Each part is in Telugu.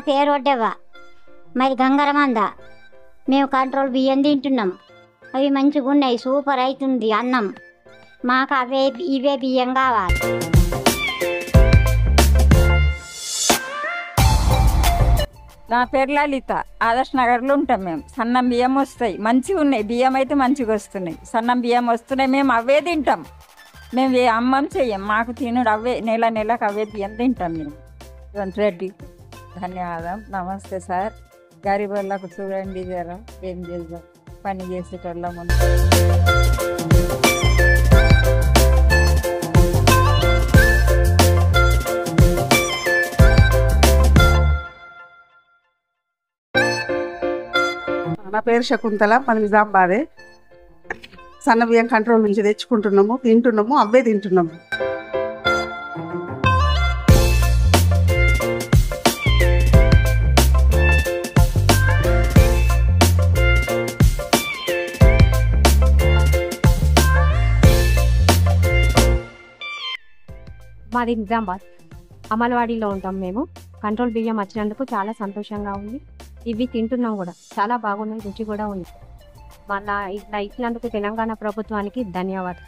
పేరు వడ్డెవ్వ, మరి గంగరమంద. మేము కంట్రోల్ బియ్యం తింటున్నాం. అవి మంచిగా ఉన్నాయి, సూపర్ అవుతుంది అన్నం. మాకు ఇవే బియ్యం కావాలి. నా పేరు లలిత. ఆదర్శ్ నగర్లో ఉంటాం మేము. సన్నం బియ్యం వస్తాయి, మంచిగా ఉన్నాయి. బియ్యం అయితే మంచిగా వస్తున్నాయి. సన్నం బియ్యం వస్తున్నాయి, మేము అవే తింటాం. మేము అమ్మం చెయ్యం, మాకు తినుడు అవే. నెలకు అవే బియ్యం తింటాం మేము. రెడ్డి. ధన్యవాదం. నమస్తే సార్. గరీబ్ వాళ్ళకు చూడండి జరా ఏం చేద్దాం, పని చేసేటోళ్ళ ముందు. నా పేరు శకుంతల, మన నిజామాబాదే. సన్న బియ్యం కంట్రోల్ నుంచి తెచ్చుకుంటున్నాము, తింటున్నాము, అవే తింటున్నాము. మాది నిజామాబాద్, అమలవాడిలో ఉంటాం మేము. కంట్రోల్ బియ్యం వచ్చినందుకు చాలా సంతోషంగా ఉంది. ఇవి తింటున్నాం కూడా, చాలా బాగున్నాయి, రుచి కూడా ఉంది. మళ్ళా ఇట్లా ఇచ్చినందుకు తెలంగాణ ప్రభుత్వానికి ధన్యవాదాలు.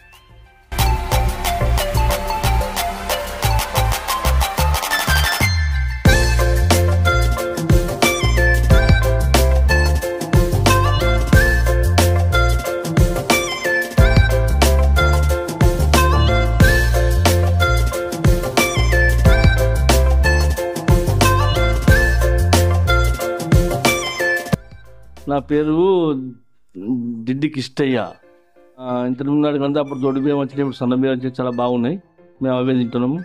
నా పేరు దిడ్డి కిష్టయ్య. ఇంతకుముందు కంటే అప్పుడు దొడ్డు బియ్యం వచ్చినాయి, ఇప్పుడు సన్న బియ్యం వచ్చి చాలా బాగున్నాయి. మేము అవే తింటున్నాము.